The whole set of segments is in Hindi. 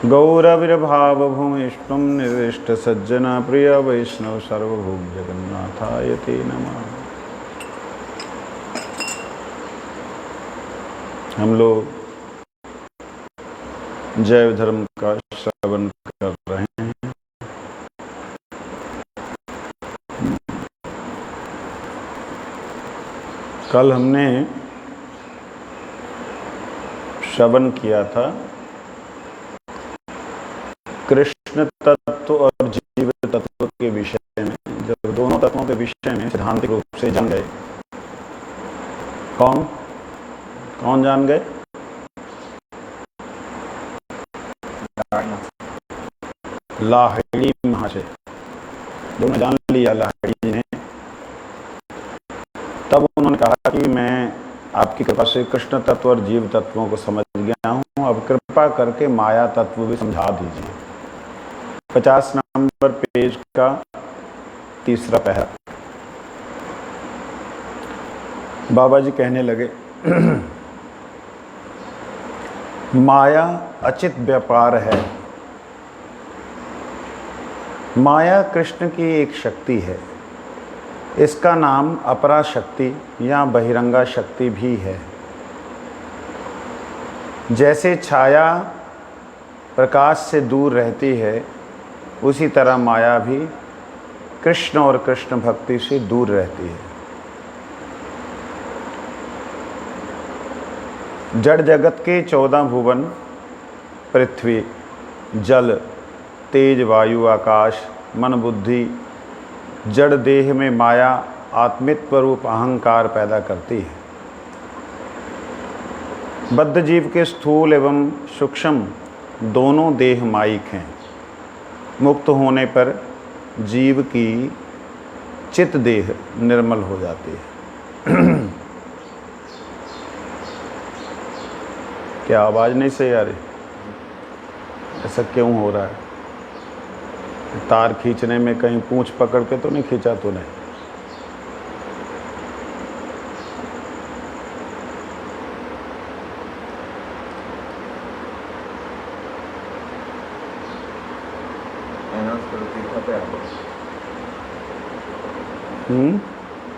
गौरविर्भावभूमिष्ठं निर्दिष्ट सज्जना प्रिय वैष्णव सर्वभूम जगन्नाथाय ते नमः। हम लोग जैव धर्म का श्रवण कर रहे हैं। कल हमने श्रवण किया था कृष्ण तत्व और जीव तत्व के विषय में। जब दोनों तत्वों के विषय में सिद्धांतिक रूप से जान गए, कौन जान गए? लाहिड़ी महाशय, जो ने जान लिया लाहिड़ी ने, तब उन्होंने कहा कि मैं आपकी कृपा से कृष्ण तत्व और जीव तत्वों को समझ गया हूँ, अब कृपा करके माया तत्व भी समझा दीजिए। 50 नंबर पेज का तीसरा पहरा। बाबा जी कहने लगे, माया अचित व्यापार है। माया कृष्ण की एक शक्ति है। इसका नाम अपरा शक्ति या बहिरंगा शक्ति भी है। जैसे छाया प्रकाश से दूर रहती है, उसी तरह माया भी कृष्ण और कृष्ण भक्ति से दूर रहती है। जड़ जगत के 14 भुवन, पृथ्वी, जल, तेज, वायु, आकाश, मन, बुद्धि, जड़ देह में माया आत्मित्व रूप अहंकार पैदा करती है। बद्ध जीव के स्थूल एवं सूक्ष्म दोनों देह मायिक हैं। मुक्त होने पर जीव की चित्त देह निर्मल हो जाती है। क्या आवाज़ नहीं सही आ रही? ऐसा क्यों हो रहा है? तार खींचने में कहीं पूंछ पकड़ के तो नहीं खींचा तूने?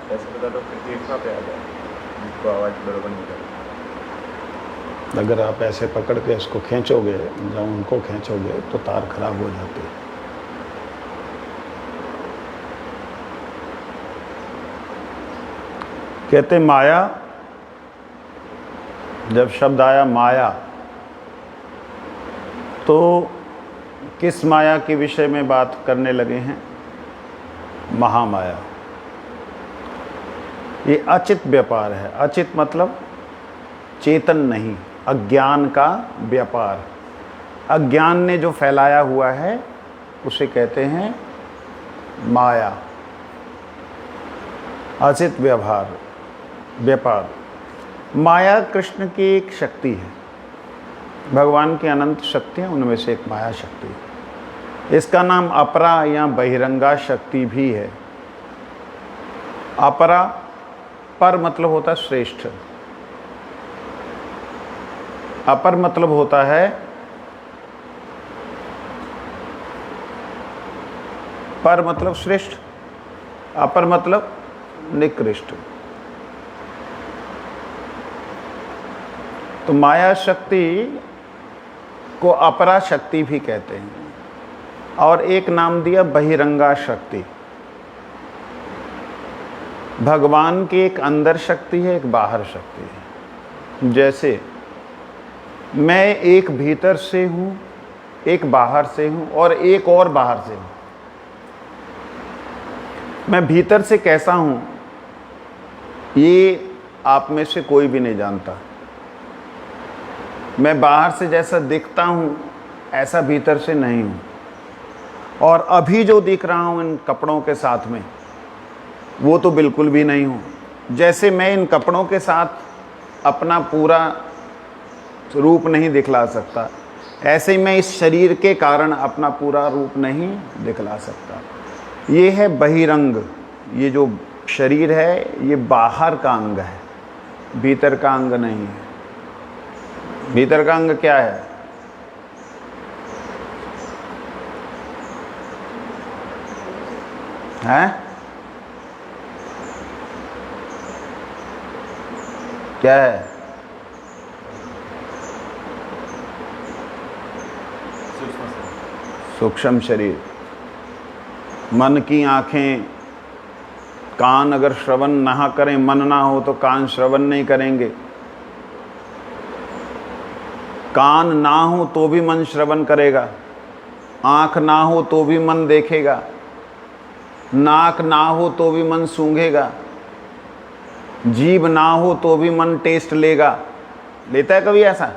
ऐसे बता दो कि तीर्था पे आ जाए, जिसको आवाज़ बराबर नहीं करती। अगर आप ऐसे पकड़ के इसको खींचोगे, जब उनको खींचोगे तो तार खराब हो जाती है। कहते माया, जब शब्द आया माया, तो किस माया के विषय में बात करने लगे हैं? महामाया। ये अचित व्यापार है। अचित मतलब चेतन नहीं, अज्ञान का व्यापार। अज्ञान ने जो फैलाया हुआ है उसे कहते हैं माया। अचित व्यापार। माया कृष्ण की एक शक्ति है। भगवान की अनंत शक्तियाँ, उनमें से एक माया शक्ति है। इसका नाम अपरा या बहिरंगा शक्ति भी है। अपरा, पर मतलब होता है श्रेष्ठ। अपर मतलब होता है, पर मतलब श्रेष्ठ, अपर मतलब निकृष्ट। तो माया शक्ति को अपरा शक्ति भी कहते हैं, और एक नाम दिया बहिरंगा शक्ति। भगवान की एक अंदर शक्ति है, एक बाहर शक्ति है। जैसे मैं एक भीतर से हूँ, एक बाहर से हूँ, और एक और बाहर से हूँ। मैं भीतर से कैसा हूँ ये आप में से कोई भी नहीं जानता। मैं बाहर से जैसा दिखता हूँ ऐसा भीतर से नहीं हूँ। और अभी जो दिख रहा हूँ इन कपड़ों के साथ में, वो तो बिल्कुल भी नहीं हूँ। जैसे मैं इन कपड़ों के साथ अपना पूरा रूप नहीं दिखला सकता, ऐसे ही मैं इस शरीर के कारण अपना पूरा रूप नहीं दिखला सकता। ये है बहिरंग। ये जो शरीर है ये बाहर का अंग है, भीतर का अंग नहीं है। भीतर का अंग क्या है? है? क्या है? सूक्ष्म से सूक्ष्म शरीर। मन की आंखें, कान अगर श्रवण ना करें, मन ना हो तो कान श्रवण नहीं करेंगे। कान ना हो तो भी मन श्रवण करेगा। आंख ना हो तो भी मन देखेगा। नाक ना हो तो भी मन सूंघेगा। जीभ ना हो तो भी मन टेस्ट लेगा। लेता है कभी ऐसा?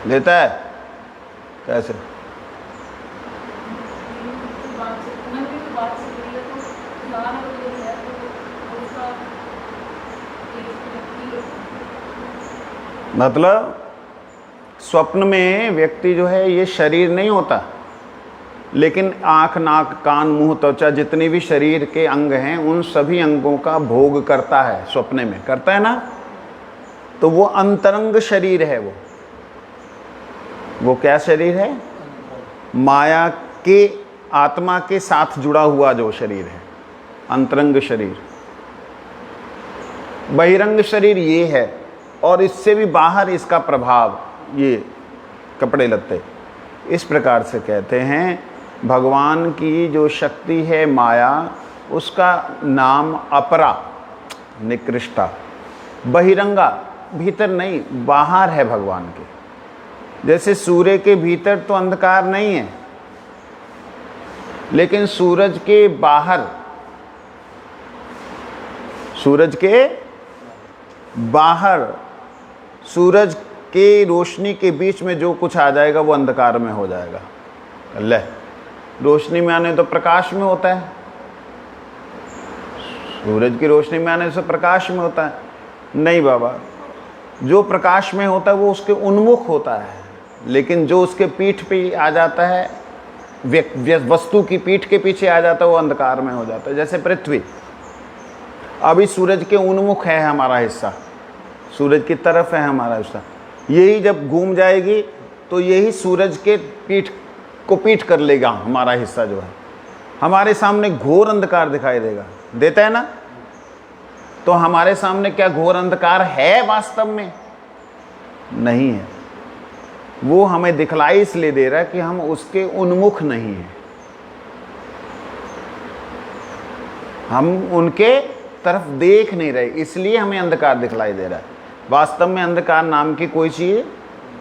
लेता है? कैसे? मतलब स्वप्न में व्यक्ति जो है ये शरीर नहीं होता, लेकिन आँख, नाक, कान, मुंह, त्वचा जितने भी शरीर के अंग हैं उन सभी अंगों का भोग करता है। स्वप्न में करता है ना? तो वो अंतरंग शरीर है। वो क्या शरीर है? माया के, आत्मा के साथ जुड़ा हुआ जो शरीर है, अंतरंग शरीर। बहिरंग शरीर ये है, और इससे भी बाहर इसका प्रभाव, ये कपड़े लत्ते। इस प्रकार से कहते हैं भगवान की जो शक्ति है माया, उसका नाम अपरा, निकृष्टा। बहिरंगा, भीतर नहीं, बाहर है भगवान के। जैसे सूर्य के भीतर तो अंधकार नहीं है, लेकिन सूरज के बाहर, सूरज के बाहर, सूरज के रोशनी के बीच में जो कुछ आ जाएगा वो अंधकार में हो जाएगा। ले, रोशनी में आने तो प्रकाश में होता है, सूरज की रोशनी में आने से प्रकाश में होता है। नहीं बाबा, जो प्रकाश में होता है वो उसके उन्मुख होता है, लेकिन जो उसके पीठ पे आ जाता है, वस्तु की पीठ के पीछे आ जाता है, वो अंधकार में हो जाता है। जैसे पृथ्वी अभी सूरज के उन्मुख है हमारा हिस्सा, सूरज की तरफ है हमारा हिस्सा। यही जब घूम जाएगी तो यही सूरज के पीठ को पीठ कर लेगा हमारा हिस्सा जो है। हमारे सामने घोर अंधकार दिखाई देता है ना? तो हमारे सामने क्या घोर अंधकार है? वास्तव में नहीं है। वो हमें दिखलाई इसलिए दे रहा है कि हम उसके उन्मुख नहीं हैं, हम उनके तरफ देख नहीं रहे, इसलिए हमें अंधकार दिखलाई दे रहा है। वास्तव में अंधकार नाम की कोई चीज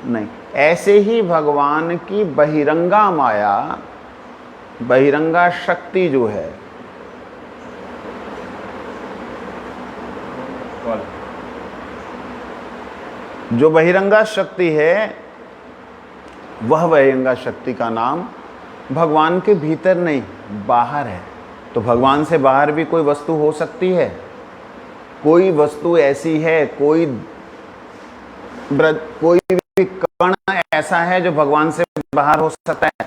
नहीं। ऐसे ही भगवान की बहिरंगा माया, बहिरंगा शक्ति जो है, जो बहिरंगा शक्ति है, वह बहिरंगा शक्ति का नाम भगवान के भीतर नहीं, बाहर है। तो भगवान से बाहर भी कोई वस्तु हो सकती है? कोई वस्तु ऐसी है, कोई भी कण ऐसा है जो भगवान से बाहर हो सकता है?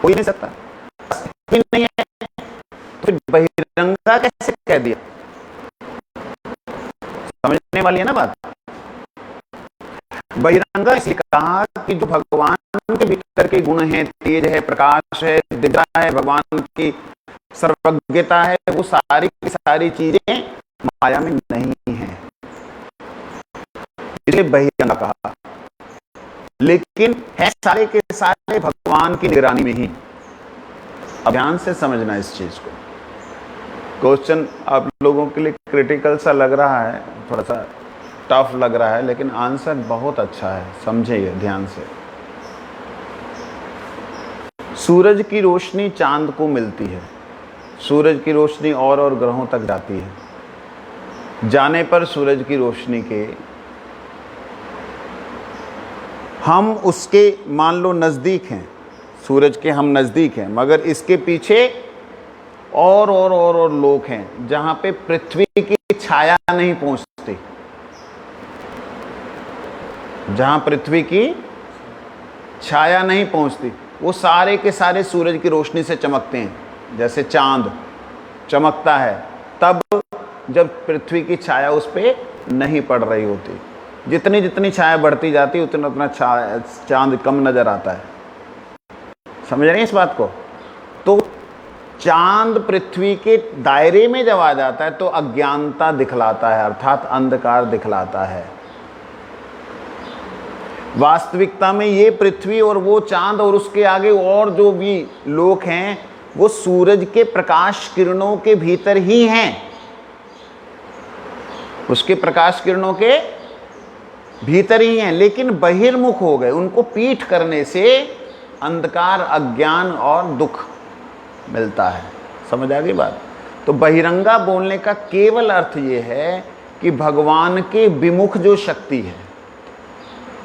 कोई नहीं सकता, नहीं है। तो फिर बहिरंगा कैसे कह दिया? समझने वाली है ना बात? बहिरंगा इसलिए कहा कि जो भगवान के भीतर के गुण हैं, तेज है, प्रकाश है, दिव्यता है, भगवान की सर्वज्ञता है, वो सारी की सारी चीजें माया में नहीं है, इसे बहिरंगा कहा। लेकिन है सारे के सारे भगवान की निगरानी में ही। अब ध्यान से समझना इस चीज को। क्वेश्चन आप लोगों के लिए क्रिटिकल सा लग रहा है, थोड़ा सा टफ लग रहा है, लेकिन आंसर बहुत अच्छा है, समझिए ध्यान से। सूरज की रोशनी चांद को मिलती है, सूरज की रोशनी और ग्रहों तक जाती है। जाने पर सूरज की रोशनी के हम उसके मान लो नज़दीक हैं, सूरज के हम नज़दीक हैं, मगर इसके पीछे और लोक हैं जहाँ पे पृथ्वी की छाया नहीं पहुँचती, जहाँ पृथ्वी की छाया नहीं पहुँचती, वो सारे के सारे सूरज की रोशनी से चमकते हैं। जैसे चांद चमकता है तब जब पृथ्वी की छाया उस पर नहीं पड़ रही होती। जितनी जितनी छाया बढ़ती जाती है उतना उतना चांद कम नजर आता है। समझ रहे हैं इस बात को? तो चांद पृथ्वी के दायरे में जब आ जाता है तो अज्ञानता दिखलाता है, अर्थात अंधकार दिखलाता है। वास्तविकता में ये पृथ्वी और वो चांद और उसके आगे और जो भी लोक हैं वो सूरज के प्रकाश किरणों के भीतर ही हैं, उसके प्रकाश किरणों के भीतर ही हैं, लेकिन बहिर्मुख हो गए। उनको पीठ करने से अंधकार, अज्ञान और दुख मिलता है। समझ आ गई बात? तो बहिरंगा बोलने का केवल अर्थ ये है कि भगवान के विमुख जो शक्ति है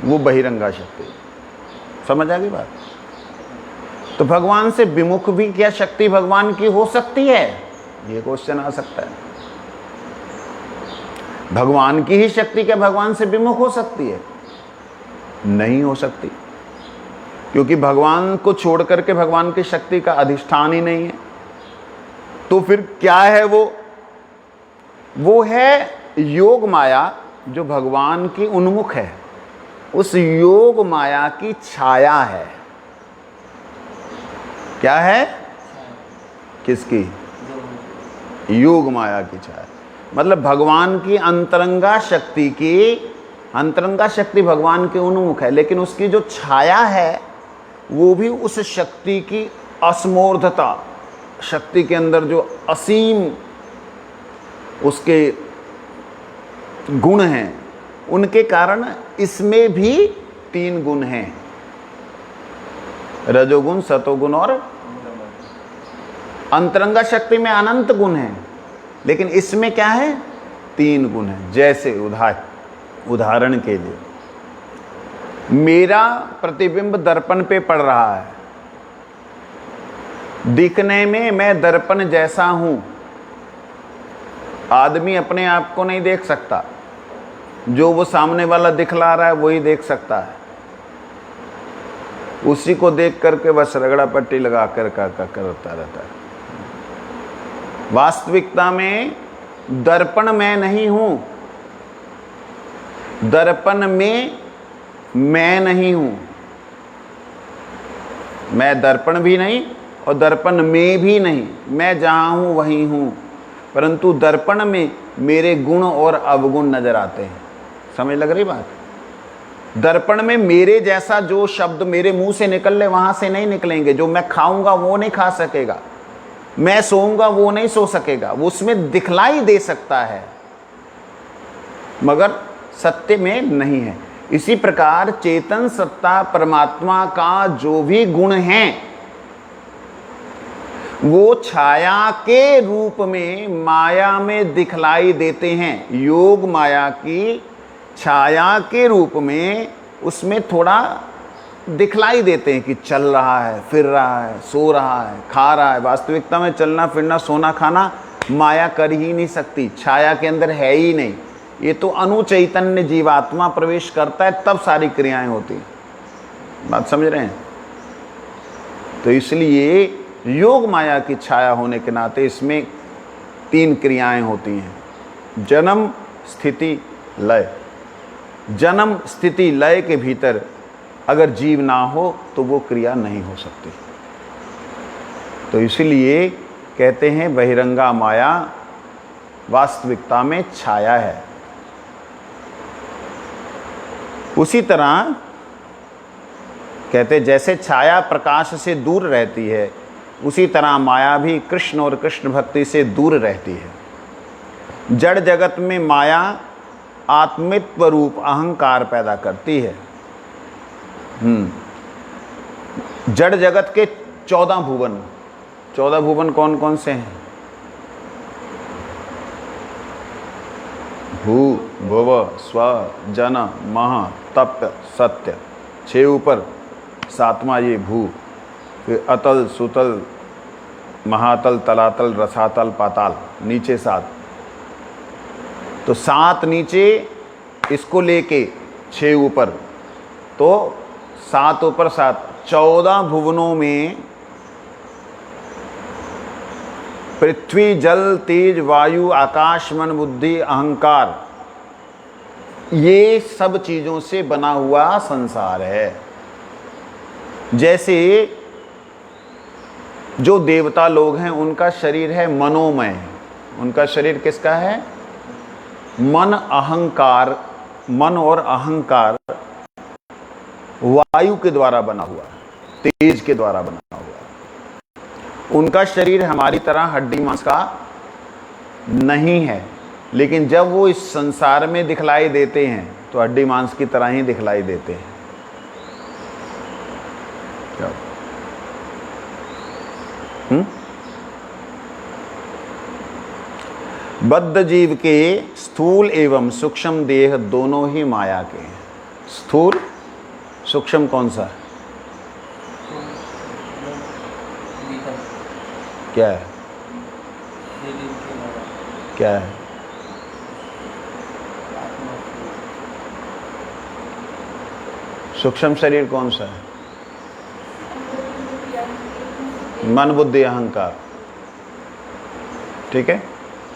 वो बहिरंगा शक्ति। समझ आ गई बात? तो भगवान से विमुख भी क्या शक्ति भगवान की हो सकती है? ये क्वेश्चन आ सकता है। भगवान की ही शक्ति क्या भगवान से विमुख हो सकती है? नहीं हो सकती, क्योंकि भगवान को छोड़ करके भगवान की शक्ति का अधिष्ठान ही नहीं है। तो फिर क्या है वो है योग माया, जो भगवान की उन्मुख है। उस योग माया की छाया है। क्या है? किसकी? योग माया की छाया। मतलब भगवान की अंतरंगा शक्ति की, अंतरंगा शक्ति भगवान के उन्मुख है, लेकिन उसकी जो छाया है वो भी उस शक्ति की असमूर्धता, शक्ति के अंदर जो असीम उसके गुण हैं, उनके कारण इसमें भी 3 गुण हैं, रजोगुण, सतोगुण और अंतरंगा शक्ति में अनंत गुण हैं, लेकिन इसमें क्या है? 3 गुण हैं। जैसे उदाहरण के लिए मेरा प्रतिबिंब दर्पण पे पड़ रहा है, दिखने में मैं दर्पण जैसा हूं। आदमी अपने आप को नहीं देख सकता, जो वो सामने वाला दिखला रहा है वही देख सकता है। उसी को देख करके बस रगड़ा पट्टी लगा कर करता रहता है। वास्तविकता में दर्पण मैं नहीं हूं, दर्पण में मैं नहीं हूं। मैं दर्पण भी नहीं और दर्पण में भी नहीं, मैं जहां हूं वहीं हूं, परंतु दर्पण में मेरे गुण और अवगुण नजर आते हैं। समझ लग रही बात? दर्पण में मेरे जैसा जो शब्द मेरे मुंह से निकल ले वहां से नहीं निकलेंगे। जो मैं खाऊंगा वो नहीं खा सकेगा, मैं सोऊंगा वो नहीं सो सकेगा। वो उसमें दिखलाई दे सकता है मगर सत्य में नहीं है। इसी प्रकार चेतन सत्ता परमात्मा का जो भी गुण हैं वो छाया के रूप में माया में दिखलाई देते हैं। योग माया की छाया के रूप में उसमें थोड़ा दिखलाई देते हैं कि चल रहा है, फिर रहा है, सो रहा है, खा रहा है। वास्तविकता में चलना फिरना सोना खाना माया कर ही नहीं सकती, छाया के अंदर है ही नहीं। ये तो अनुचैतन्य जीवात्मा प्रवेश करता है तब सारी क्रियाएं होती हैं। बात समझ रहे हैं? तो इसलिए योग माया की छाया होने के नाते इसमें 3 क्रियाएं होती हैं। जन्म, स्थिति, लय। जन्म, स्थिति, लय के भीतर अगर जीव ना हो तो वो क्रिया नहीं हो सकती। तो इसलिए कहते हैं बहिरंगा माया वास्तविकता में छाया है। उसी तरह कहते जैसे छाया प्रकाश से दूर रहती है, उसी तरह माया भी कृष्ण और कृष्ण भक्ति से दूर रहती है। जड़ जगत में माया आत्मित्व रूप अहंकार पैदा करती है। जड़ जगत के 14 भुवन, 14 भुवन कौन कौन से हैं? भू, भुव, स्व, जन, मह, तप, सत्य। 6 ऊपर, 7वां ये भू, फिर अतल, सुतल, महातल, तलातल, रसातल, पाताल, नीचे 7। तो 7 नीचे इसको लेके 6 ऊपर, तो 7 ऊपर 7, 14 भुवनों में पृथ्वी, जल, तेज, वायु, आकाश, मन, बुद्धि, अहंकार, ये सब चीजों से बना हुआ संसार है। जैसे जो देवता लोग हैं उनका शरीर है मनोमय, उनका शरीर किसका है? मन अहंकार, मन और अहंकार वायु के द्वारा बना हुआ, तेज के द्वारा बना हुआ। उनका शरीर हमारी तरह हड्डी मांस का नहीं है, लेकिन जब वो इस संसार में दिखलाई देते हैं तो हड्डी मांस की तरह ही दिखलाई देते हैं। क्या? बद्ध जीव के स्थूल एवं सूक्ष्म देह दोनों ही माया के हैं। स्थूल सूक्ष्म कौन सा है? क्या है? क्या है? सूक्ष्म शरीर कौन सा है? मन बुद्धि अहंकार, ठीक है।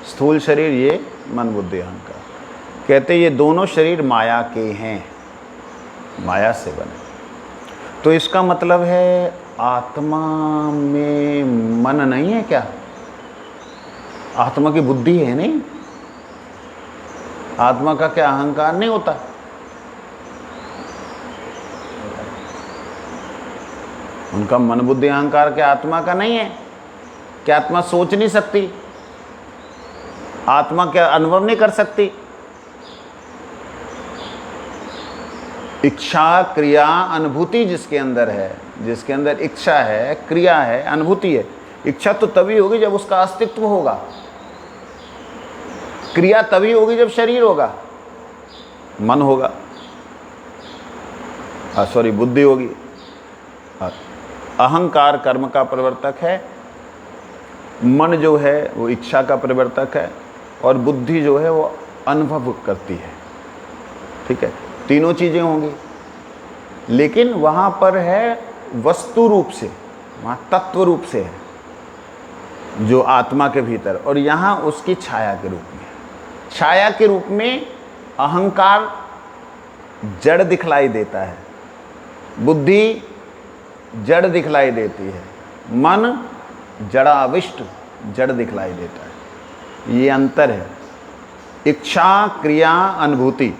स्थूल शरीर ये मन बुद्धि अहंकार। कहते ये दोनों शरीर माया के हैं, माया से बने। तो इसका मतलब है आत्मा में मन नहीं है क्या? आत्मा की बुद्धि है नहीं? आत्मा का क्या अहंकार नहीं होता? उनका मन बुद्धि अहंकार क्या आत्मा का नहीं है? क्या आत्मा सोच नहीं सकती? आत्मा क्या अनुभव नहीं कर सकती? इच्छा क्रिया अनुभूति जिसके अंदर है, जिसके अंदर इच्छा है, क्रिया है, अनुभूति है। इच्छा तो तभी होगी जब उसका अस्तित्व होगा, क्रिया तभी होगी जब शरीर होगा, मन होगा, सॉरी बुद्धि होगी। अहंकार कर्म का प्रवर्तक है, मन जो है वो इच्छा का प्रवर्तक है, और बुद्धि जो है वो अनुभव करती है, ठीक है। तीनों चीजें होंगी, लेकिन वहां पर है वस्तु रूप से, वहां तत्व रूप से है जो आत्मा के भीतर, और यहां उसकी छाया के रूप में। छाया के रूप में अहंकार जड़ दिखलाई देता है, बुद्धि जड़ दिखलाई देती है, मन जड़ाविष्ट जड़ दिखलाई देता है। ये अंतर है। इच्छा क्रिया अनुभूति,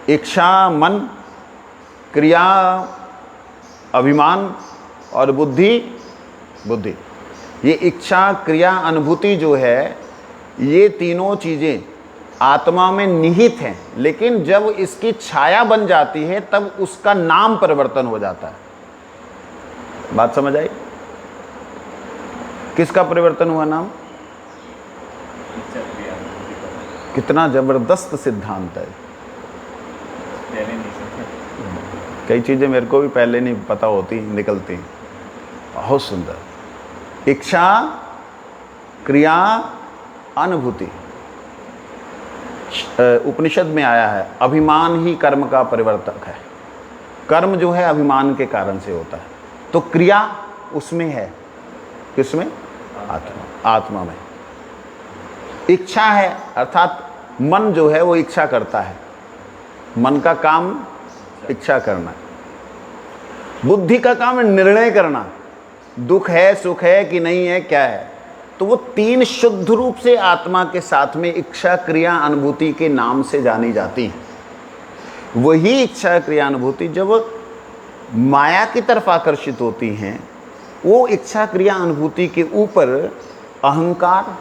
इच्छा मन, क्रिया अभिमान, और बुद्धि बुद्धि। ये इच्छा क्रिया अनुभूति जो है, ये तीनों चीज़ें आत्मा में निहित हैं, लेकिन जब इसकी छाया बन जाती है तब उसका नाम परिवर्तन हो जाता है। बात समझ आई? किसका परिवर्तन हुआ नाम? कितना जबरदस्त सिद्धांत है। कई चीजें मेरे को भी पहले नहीं पता होती, निकलती। बहुत सुंदर। इच्छा क्रिया अनुभूति। उपनिषद में आया है अभिमान ही कर्म का परिवर्तक है। कर्म जो है अभिमान के कारण से होता है, तो क्रिया उसमें है, किसमें? आत्मा में। इच्छा है, अर्थात मन जो है वो इच्छा करता है, मन का काम इच्छा करना। बुद्धि का काम है निर्णय करना, दुख है सुख है कि नहीं है, क्या है। तो वो तीन शुद्ध रूप से आत्मा के साथ में इच्छा क्रिया अनुभूति के नाम से जानी जाती है। वही इच्छा क्रिया अनुभूति जब माया की तरफ आकर्षित होती हैं, वो इच्छा क्रिया अनुभूति के ऊपर अहंकार,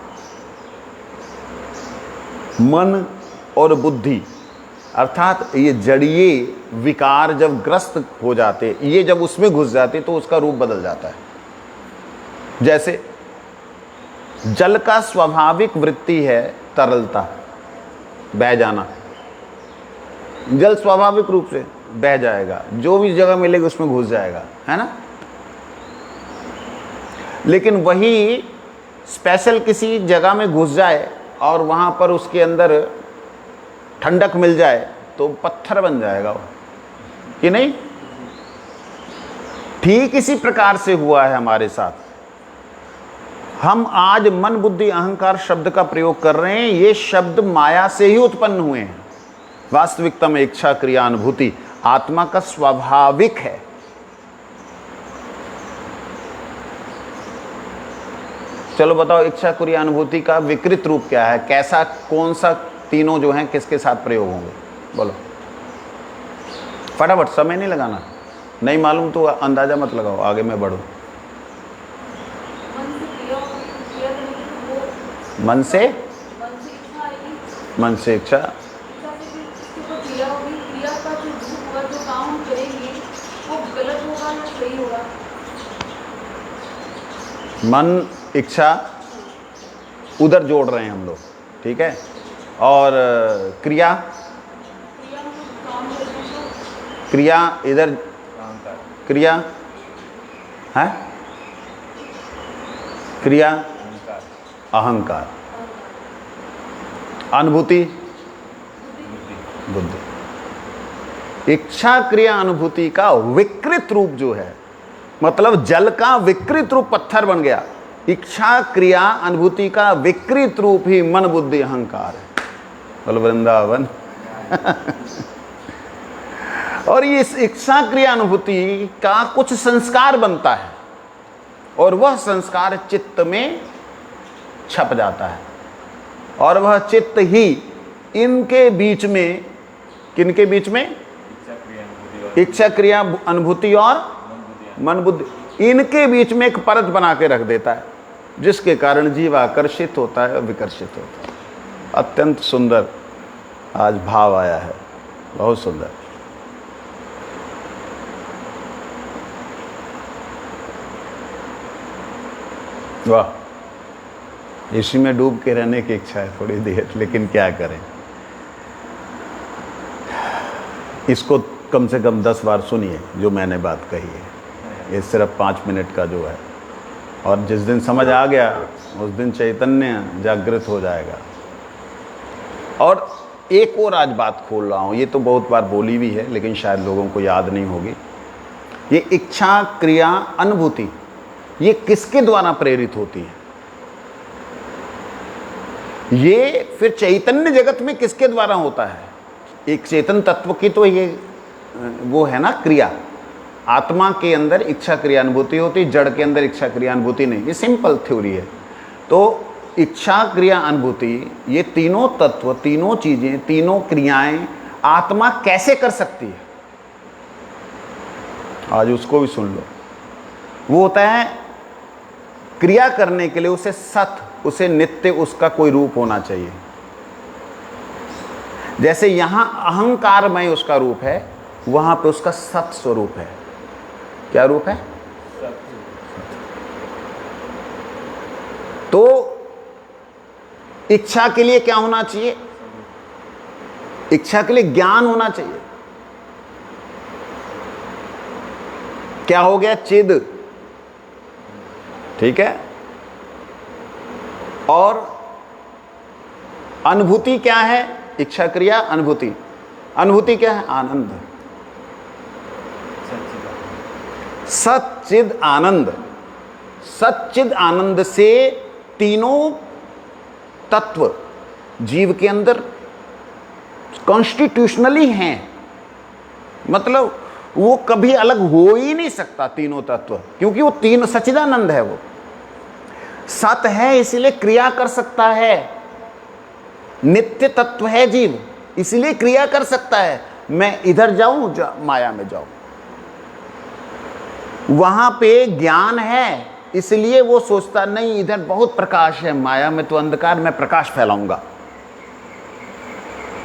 मन और बुद्धि, अर्थात ये जड़ीय विकार जब ग्रस्त हो जाते, ये जब उसमें घुस जाते तो उसका रूप बदल जाता है। जैसे जल का स्वाभाविक वृत्ति है तरलता, बह जाना। जल स्वाभाविक रूप से बह जाएगा, जो भी जगह मिलेगी उसमें घुस जाएगा, है ना। लेकिन वही स्पेशल किसी जगह में घुस जाए और वहां पर उसके अंदर ठंडक मिल जाए तो पत्थर बन जाएगा वो, कि नहीं। ठीक इसी प्रकार से हुआ है हमारे साथ। हम आज मन बुद्धि अहंकार शब्द का प्रयोग कर रहे हैं, ये शब्द माया से ही उत्पन्न हुए हैं। वास्तविकता में इच्छा क्रिया अनुभूति आत्मा का स्वाभाविक है। चलो बताओ, इच्छा क्रिया अनुभूति का विकृत रूप क्या है? कैसा, कौन सा तीनों जो हैं किसके साथ प्रयोग होंगे? बोलो फटाफट, समय नहीं लगाना। नहीं मालूम तो अंदाजा मत लगाओ, आगे मैं बढ़ूं। मन से इच्छा, मन इच्छा उधर जोड़ रहे हैं हम लोग, ठीक है। और क्रिया इधर, क्रिया है, क्रिया अहंकार, अनुभूति बुद्धि। इच्छा क्रिया अनुभूति का विकृत रूप जो है, मतलब जल का विकृत रूप पत्थर बन गया, इच्छा क्रिया अनुभूति का विकृत रूप ही मन बुद्धि अहंकार है। बोल वृंदावन। और ये इस इच्छा क्रिया अनुभूति का कुछ संस्कार बनता है और वह संस्कार चित्त में छप जाता है, और वह चित्त ही इनके बीच में, किनके बीच में? इच्छा क्रिया अनुभूति और मन बुद्धि, इनके बीच में एक परत बना के रख देता है, जिसके कारण जीव आकर्षित होता है और विकर्षित होता है। अत्यंत सुंदर आज भाव आया है, बहुत सुंदर। वाह, इसी में डूब के रहने की इच्छा है थोड़ी देर, लेकिन क्या करें। इसको कम से कम 10 बार सुनिए जो मैंने बात कही है, ये सिर्फ 5 मिनट का जो है, और जिस दिन समझ आ गया उस दिन चैतन्य जागृत हो जाएगा। और एक और आज बात खोल रहा हूँ, ये तो बहुत बार बोली भी है लेकिन शायद लोगों को याद नहीं होगी। ये इच्छा क्रिया अनुभूति ये किसके द्वारा प्रेरित होती है? ये फिर चैतन्य जगत में किसके द्वारा होता है? एक चेतन तत्व की तो ये वो है ना क्रिया। आत्मा के अंदर इच्छा क्रिया अनुभूति होती, जड़ के अंदर इच्छा क्रिया अनुभूति नहीं। ये सिंपल थ्योरी है। तो इच्छा क्रिया अनुभूति ये तीनों तत्व, तीनों चीजें, तीनों क्रियाएं आत्मा कैसे कर सकती है? आज उसको भी सुन लो। वो होता है क्रिया करने के लिए उसे सत, उसे नित्य, उसका कोई रूप होना चाहिए। जैसे यहां अहंकारमय उसका रूप है, वहां पे उसका सत स्वरूप है। क्या रूप है? तो इच्छा के लिए क्या होना चाहिए? इच्छा के लिए ज्ञान होना चाहिए। क्या हो गया? चिद, ठीक है। और अनुभूति क्या है? इच्छा क्रिया अनुभूति। अनुभूति क्या है? आनंद, सच्चिद आनंद। सच्चिद आनंद से तीनों तत्व जीव के अंदर कॉन्स्टिट्यूशनली हैं, मतलब वो कभी अलग हो ही नहीं सकता तीनों तत्व, क्योंकि वो तीन सच्चिदानंद है। वो सत है इसलिए क्रिया कर सकता है, नित्य तत्व है जीव इसलिए क्रिया कर सकता है। मैं इधर जाऊं, माया में जाऊं, वहां पे ज्ञान है इसलिए वो सोचता नहीं इधर बहुत प्रकाश है, माया में तो अंधकार, मैं प्रकाश फैलाऊंगा।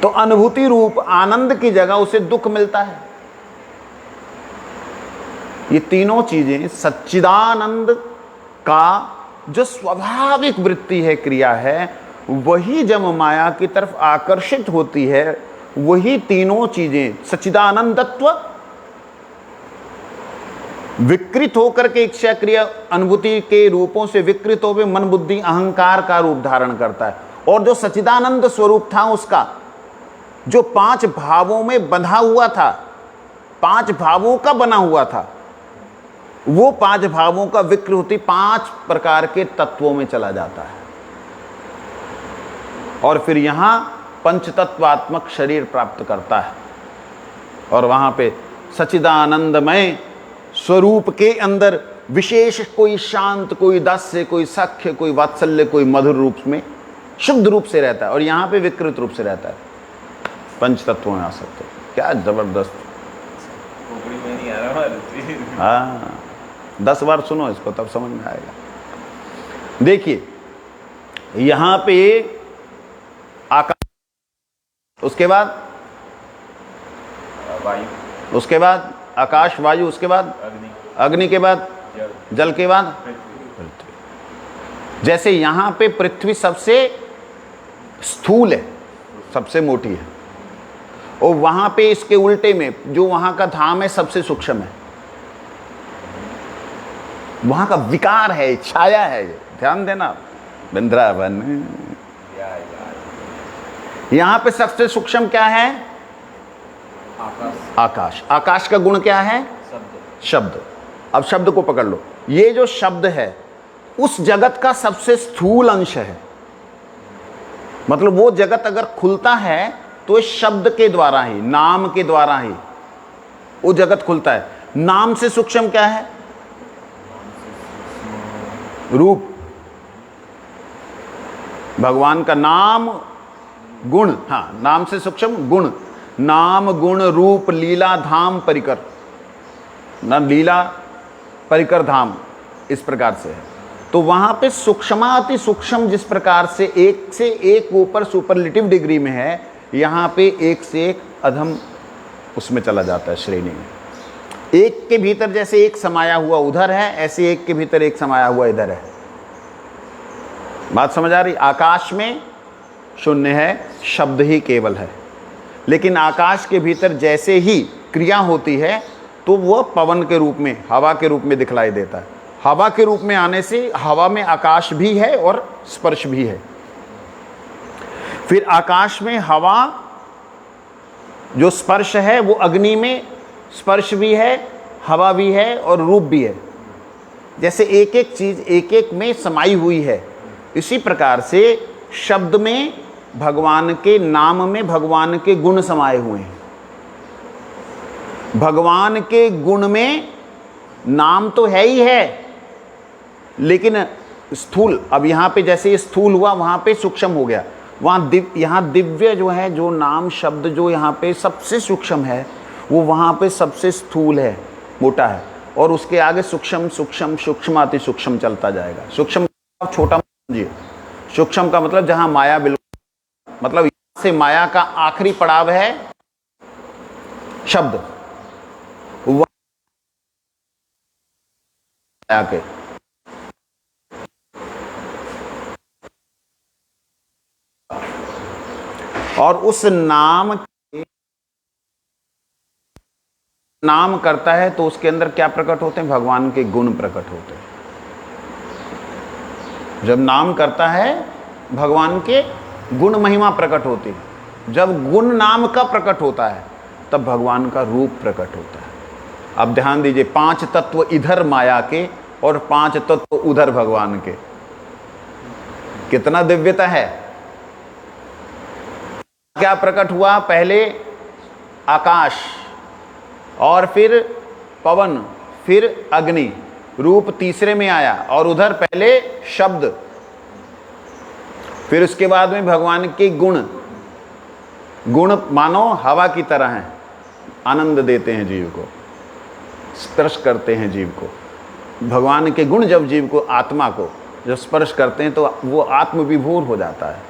तो अनुभूति रूप आनंद की जगह उसे दुख मिलता है। ये तीनों चीजें सच्चिदानंद का जो स्वाभाविक वृत्ति है, क्रिया है, वही जब माया की तरफ आकर्षित होती है, वही तीनों चीजें सच्चिदानंदत्व विकृत होकर के इच्छा क्रिया अनुभूति के रूपों से विकृत होकर मन बुद्धि अहंकार का रूप धारण करता है। और जो सच्चिदानंद स्वरूप था उसका, जो 5 भावों में बंधा हुआ था, 5 भावों का बना हुआ था, वो 5 भावों का विकृति 5 प्रकार के तत्वों में चला जाता है। और फिर यहां पंचतत्वात्मक शरीर प्राप्त करता है और वहां पे सच्चिदानंदमय स्वरूप के अंदर विशेष कोई शांत, कोई दास्य, कोई सख्य, कोई वात्सल्य, कोई मधुर रूप में शुद्ध रूप से रहता है और यहाँ पे विकृत रूप से रहता है। पंच तत्वों में आ सकते, क्या जबरदस्त। हाँ, 10 बार सुनो इसको तब समझ में आएगा। देखिए यहाँ पे आकाश, उसके बाद वायु, उसके बाद आकाश वायु, उसके बाद अग्नि, अग्नि के बाद जल के बाद पृथ्वी। जैसे यहाँ पे पृथ्वी सबसे स्थूल है, सबसे मोटी है, और वहां पे इसके उल्टे में जो वहां का धाम है सबसे सूक्ष्म है, वहां का विकार है, छाया है। ध्यान देना, वृंदावन यहां पे सबसे सूक्ष्म क्या है? आकाश। आकाश। आकाश का गुण क्या है? शब्द। अब शब्द को पकड़ लो, ये जो शब्द है उस जगत का सबसे स्थूल अंश है। मतलब वो जगत अगर खुलता है तो इस शब्द के द्वारा ही, नाम के द्वारा ही वो जगत खुलता है। नाम से सूक्ष्म क्या है? रूप। भगवान का नाम, गुण, हाँ, नाम से सूक्ष्म गुण। नाम गुण रूप लीला धाम परिकर, न लीला परिकर धाम, इस प्रकार से है। तो वहां पे सूक्ष्माति सूक्ष्म जिस प्रकार से एक ऊपर सुपरलेटिव डिग्री में है, यहाँ पे एक से एक अधम उसमें चला जाता है, श्रेणी में। एक के भीतर जैसे एक समाया हुआ उधर है, ऐसे एक के भीतर एक समाया हुआ इधर है। बात समझ आ रही? आकाश में शून्य है, शब्द ही केवल है, लेकिन आकाश के भीतर जैसे ही क्रिया होती है तो वह पवन के रूप में, हवा के रूप में दिखलाई देता है। हवा के रूप में आने से हवा में आकाश भी है और स्पर्श भी है। फिर आकाश में हवा जो स्पर्श है वो अग्नि में स्पर्श भी है, हवा भी है और रूप भी है। जैसे एक एक चीज एक एक में समाई हुई है, इसी प्रकार से शब्द में भगवान के, नाम में भगवान के गुण समाये हुए हैं। भगवान के गुण में नाम तो है ही है, लेकिन स्थूल, अब यहां पे जैसे स्थूल हुआ वहां पे सूक्ष्म हो गया। वहां यहाँ दिव्य जो है, जो नाम शब्द जो यहाँ पे सबसे सूक्ष्म है, वो वहां पे सबसे स्थूल है, मोटा है, और उसके आगे सूक्ष्म सूक्ष्म सूक्ष्म अति सूक्ष्म चलता जाएगा। सूक्ष्म छोटा समझिए, सूक्ष्म का मतलब जहां माया बिल्कुल, मतलब यहां से माया का आखिरी पड़ाव है शब्द, माया के। और उस नाम करता है तो उसके अंदर क्या प्रकट होते हैं? भगवान के गुण प्रकट होते हैं। जब नाम करता है भगवान के गुण महिमा प्रकट होती है। जब गुण नाम का प्रकट होता है तब भगवान का रूप प्रकट होता है। अब ध्यान दीजिए, 5 तत्व इधर माया के और 5 तत्व उधर भगवान के, कितना दिव्यता है। क्या प्रकट हुआ? पहले आकाश, और फिर पवन, फिर अग्नि, रूप तीसरे में आया, और उधर पहले शब्द, फिर उसके बाद में भगवान के गुण। गुण मानो हवा की तरह हैं, आनंद देते हैं जीव को, स्पर्श करते हैं जीव को। भगवान के गुण जब जीव को, आत्मा को जब स्पर्श करते हैं तो वो आत्मविभोर हो जाता है।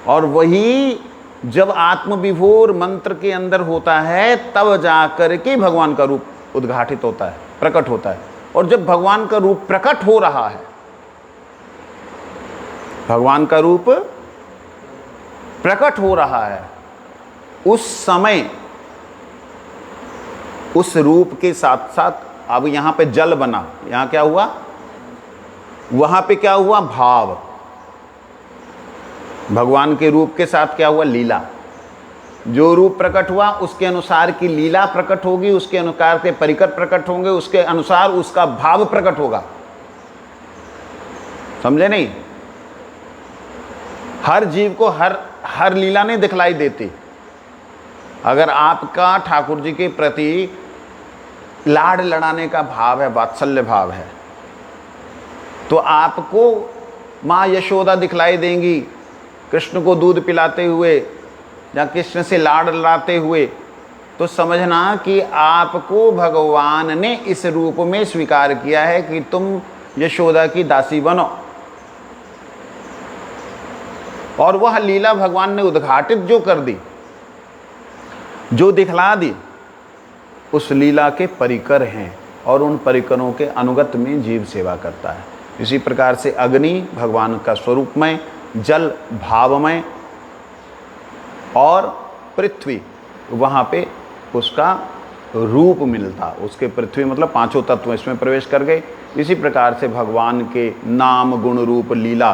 और वही जब आत्मविभोर मंत्र के अंदर होता है तब जाकर के भगवान का रूप उद्घाटित होता है, प्रकट होता है। और जब भगवान का रूप प्रकट हो रहा है, भगवान का रूप प्रकट हो रहा है, उस समय उस रूप के साथ साथ अब यहां पे जल बना, यहां क्या हुआ? वहां पे क्या हुआ? भाव। भगवान के रूप के साथ क्या हुआ? लीला। जो रूप प्रकट हुआ उसके अनुसार की लीला प्रकट होगी, उसके अनुसार के परिकर प्रकट होंगे, उसके अनुसार उसका भाव प्रकट होगा। समझे नहीं? हर जीव को हर लीला नहीं दिखलाई देती। अगर आपका ठाकुर जी के प्रति लाड लड़ाने का भाव है, वात्सल्य भाव है, तो आपको माँ यशोदा दिखलाई देंगी कृष्ण को दूध पिलाते हुए या कृष्ण से लाड लड़ाते हुए, तो समझना कि आपको भगवान ने इस रूप में स्वीकार किया है कि तुम यशोदा की दासी बनो। और वह लीला भगवान ने उद्घाटित जो कर दी, जो दिखला दी, उस लीला के परिकर हैं और उन परिकरों के अनुगत में जीव सेवा करता है। इसी प्रकार से अग्नि भगवान का स्वरूपमय, जल भावमय और पृथ्वी वहाँ पे उसका रूप मिलता। उसके पृथ्वी मतलब पांचों तत्व इसमें प्रवेश कर गए। इसी प्रकार से भगवान के नाम गुण रूप लीला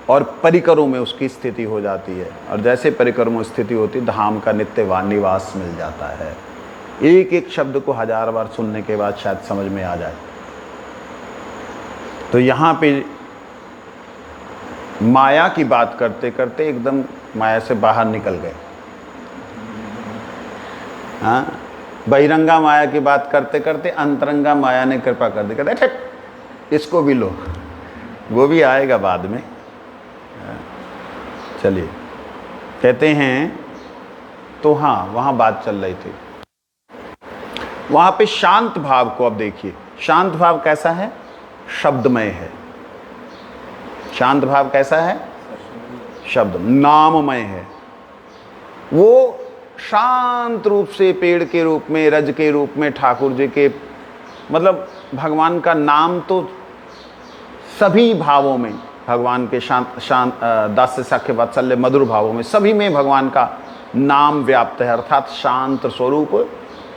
और परिकरों में उसकी स्थिति हो जाती है। और जैसे परिकरों में स्थिति होती, धाम का नित्य निवास मिल जाता है। एक एक शब्द को 1000 बार सुनने के बाद शायद समझ में आ जाए। तो यहाँ पे माया की बात करते करते एकदम माया से बाहर निकल गए। हाँ, बहिरंगा माया की बात करते करते अंतरंगा माया ने कृपा कर दी, कहते ठीक इसको भी लो, वो भी आएगा बाद में। चलिए, कहते हैं तो हाँ, वहाँ बात चल रही थी, वहाँ पे शांत भाव को अब देखिए। शांत भाव कैसा है? शब्दमय है। शांत भाव कैसा है? शब्द नाममय है। वो शांत रूप से पेड़ के रूप में, रज के रूप में ठाकुर जी के, मतलब भगवान का नाम तो सभी भावों में, भगवान के शांत दास्य सख्य वात्सल्य मधुर भावों में, सभी में भगवान का नाम व्याप्त है, अर्थात शांत स्वरूप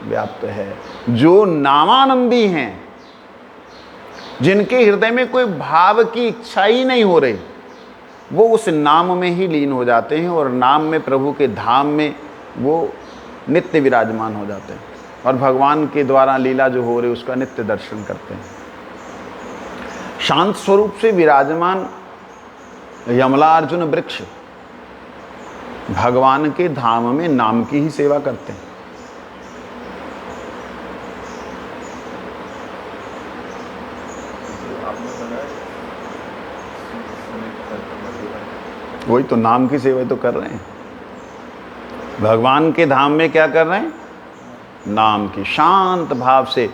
व्याप्त है। जो नामानंदी हैं, जिनके हृदय में कोई भाव की इच्छा ही नहीं हो रही, वो उस नाम में ही लीन हो जाते हैं और नाम में, प्रभु के धाम में वो नित्य विराजमान हो जाते हैं और भगवान के द्वारा लीला जो हो रही उसका नित्य दर्शन करते हैं। शांत स्वरूप से विराजमान यमलार्जुन वृक्ष भगवान के धाम में नाम की ही सेवा करते हैं। वही तो नाम की सेवा तो कर रहे हैं। भगवान के धाम में क्या कर रहे हैं? नाम की। शांत भाव से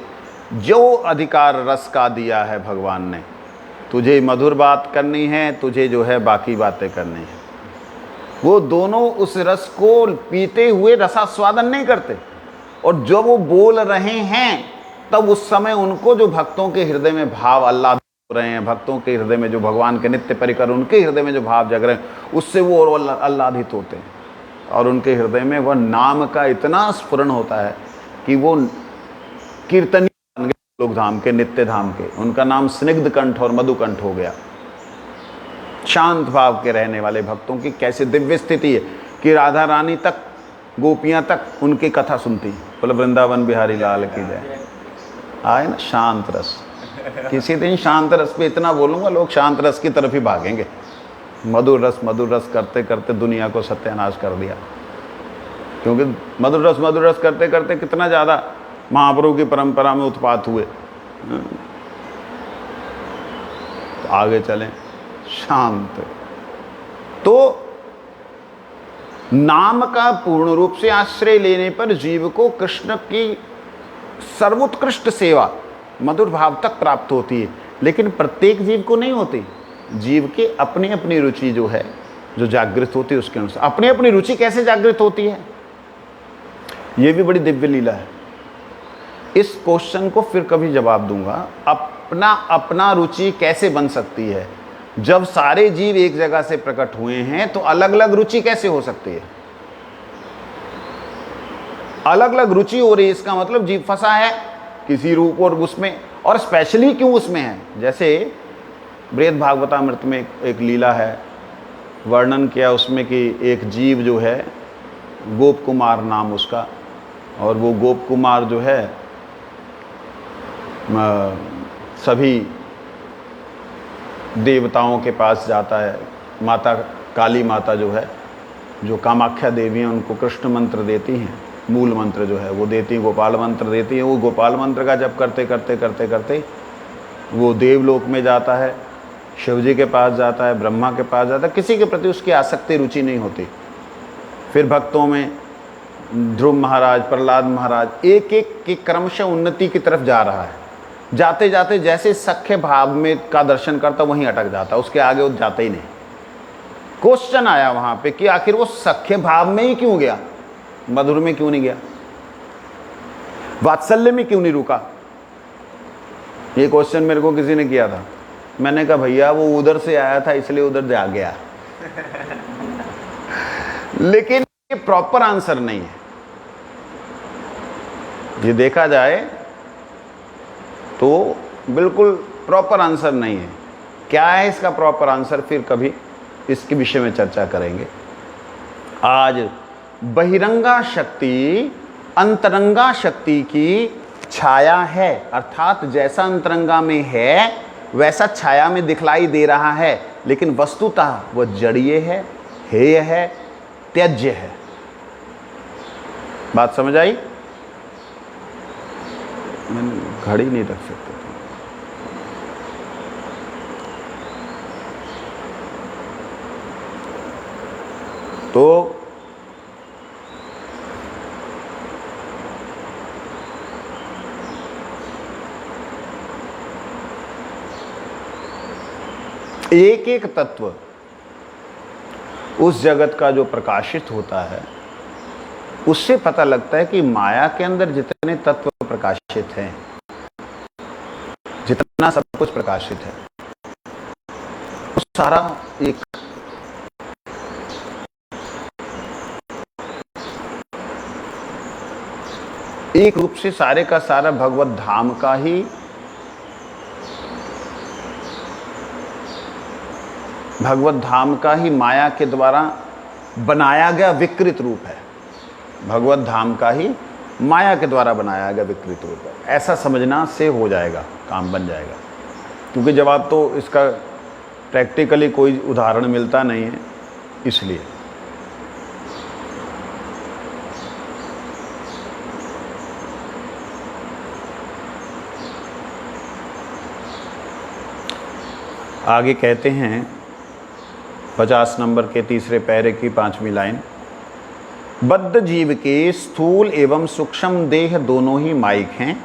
जो अधिकार रस का दिया है भगवान ने, तुझे मधुर बात करनी है, तुझे जो है बाकी बातें करनी है, वो दोनों उस रस को पीते हुए रसास्वादन नहीं करते। और जब वो बोल रहे हैं तब उस समय उनको जो भक्तों के हृदय में भाव आह्लादित हो रहे हैं, भक्तों के हृदय में जो भगवान के नित्य परिकर उनके हृदय में जो भाव जग रहे हैं, उससे वो और आह्लादित होते हैं और उनके हृदय में वह नाम का इतना स्फुरण होता है कि वो कीर्तनी बन गए लोक धाम के, नित्य धाम के। उनका नाम स्निग्ध कंठ और मधुकंठ हो गया। शांत भाव के रहने वाले भक्तों की कैसे दिव्य स्थिति है कि राधा रानी तक, गोपियां तक उनकी कथा सुनती। बोले वृंदावन बिहारी लाल की जय। आए ना शांत रस। किसी दिन शांत रस पे इतना बोलूंगा, लोग शांत रस की तरफ ही भागेंगे। मधुर रस करते करते दुनिया को सत्यानाश कर दिया। क्योंकि मधुर रस करते करते कितना ज़्यादा महाप्रभु की परंपरा में उत्पात हुए। तो आगे चलें शांत। तो नाम का पूर्ण रूप से आश्रय लेने पर जीव को कृष्ण की सर्वोत्कृष्ट सेवा मधुर भाव तक प्राप्त होती है। लेकिन प्रत्येक जीव को नहीं होती। जीव के अपनी अपनी रुचि जो है, जो जागृत होती है उसके अनुसार। अपनी अपनी रुचि कैसे जागृत होती है, ये भी बड़ी दिव्य लीला है। इस क्वेश्चन को फिर कभी जवाब दूंगा। अपना अपना रुचि कैसे बन सकती है? जब सारे जीव एक जगह से प्रकट हुए हैं तो अलग अलग रुचि कैसे हो सकती है? अलग अलग रुचि हो रही है, इसका मतलब जीव फंसा है किसी रूप और उसमें, और स्पेशली क्यों उसमें है। जैसे बृहद भागवतामृत में एक लीला है, वर्णन किया उसमें कि एक जीव जो है, गोप कुमार नाम उसका, और वो गोप कुमार जो है सभी देवताओं के पास जाता है। माता काली माता जो है जो कामाख्या देवी हैं उनको कृष्ण मंत्र देती हैं, मूल मंत्र जो है वो देती हैं, गोपाल मंत्र देती हैं। वो गोपाल मंत्र का जप करते करते करते करते वो देवलोक में जाता है, शिव जी के पास जाता है, ब्रह्मा के पास जाता है, किसी के प्रति उसकी आसक्ति रुचि नहीं होती। फिर भक्तों में ध्रुव महाराज, प्रहलाद महाराज, एक एक के क्रमशः उन्नति की तरफ जा रहा है। जाते जाते जैसे सख्य भाव में का दर्शन करता वहीं अटक जाता, उसके आगे वो जाता ही नहीं। क्वेश्चन आया वहां पे कि आखिर वो सख्य भाव में ही क्यों गया, मधुर में क्यों नहीं गया, वात्सल्य में क्यों नहीं रुका? ये क्वेश्चन मेरे को किसी ने किया था। मैंने कहा भैया वो उधर से आया था इसलिए उधर जा गया। लेकिन ये प्रॉपर आंसर नहीं है। ये देखा जाए तो बिल्कुल प्रॉपर आंसर नहीं है। क्या है इसका प्रॉपर आंसर, फिर कभी इसके विषय में चर्चा करेंगे। आज बहिरंगा शक्ति अंतरंगा शक्ति की छाया है, अर्थात जैसा अंतरंगा में है वैसा छाया में दिखलाई दे रहा है, लेकिन वस्तुतः वह जड़ीय है, हेय है, त्याज्य है। बात समझ आई? मैंने घड़ी नहीं रख सकते थे। तो एक एक तत्व उस जगत का जो प्रकाशित होता है उससे पता लगता है कि माया के अंदर जितने तत्व प्रकाशित हैं, जितना सब कुछ प्रकाशित है, वो सारा एक रूप से सारे का सारा भगवत धाम का ही माया के द्वारा बनाया गया विकृत रूप है। भगवत धाम का ही माया के द्वारा बनाया गया विकृत रूप है। ऐसा समझना से हो जाएगा, काम बन जाएगा। क्योंकि जवाब तो इसका प्रैक्टिकली कोई उदाहरण मिलता नहीं है, इसलिए आगे कहते हैं 50 नंबर के तीसरे पैरे की 5वीं लाइन, बद्ध जीव के स्थूल एवं सूक्ष्म देह दोनों ही माइक हैं।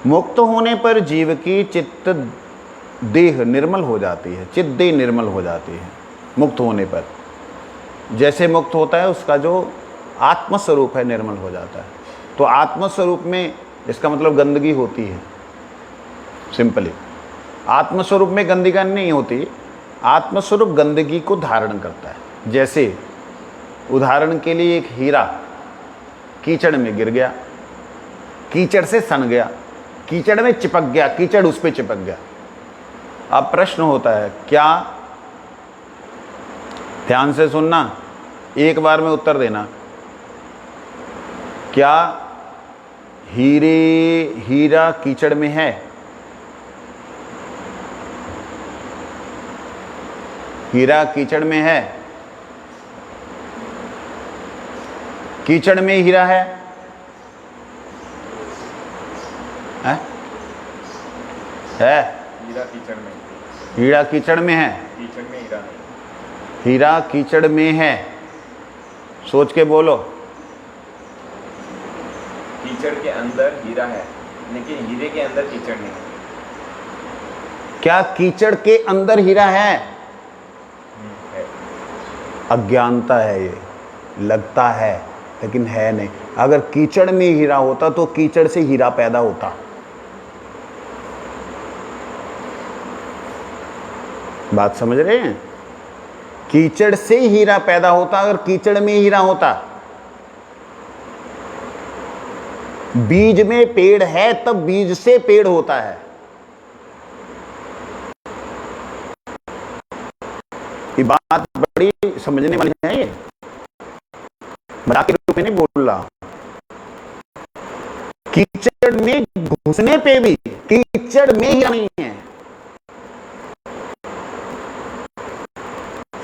मुक्त होने पर जीव की चित्त देह निर्मल हो जाती है, चित्त देह निर्मल हो जाती है। मुक्त होने पर जैसे मुक्त होता है उसका जो आत्मस्वरूप है निर्मल हो जाता है। तो आत्मस्वरूप में इसका मतलब गंदगी होती है, सिंपली। आत्मस्वरूप में गंदगी नहीं होती, आत्मस्वरूप गंदगी को धारण करता है। जैसे उदाहरण के लिए एक हीरा कीचड़ में गिर गया, कीचड़ से सन गया, कीचड़ में चिपक गया, कीचड़ उस पे चिपक गया। अब प्रश्न होता है, क्या, ध्यान से सुनना, एक बार में उत्तर देना, क्या हीरा कीचड़ में है? हीरा कीचड़ में है? कीचड़ में हीरा है? है? हीरा कीचड़ में, हीरा कीचड़ में है, कीचड़ में हीरा नहीं। हीरा कीचड़ में है। सोच के बोलो। कीचड़ के अंदर हीरा है, लेकिन हीरे के अंदर कीचड़ नहीं है। क्या कीचड़ के अंदर हीरा है? है। अज्ञानता है, ये लगता है लेकिन है नहीं। अगर कीचड़ में हीरा होता तो कीचड़ से हीरा पैदा होता। बात समझ रहे हैं? कीचड़ से हीरा पैदा होता अगर कीचड़ में हीरा होता। बीज में पेड़ है तब बीज से पेड़ होता है। ये बात बड़ी समझने वाली है। ये मजाक के रूप में नहीं बोल रहा। कीचड़ में घुसने पे भी कीचड़ में हीरा नहीं है।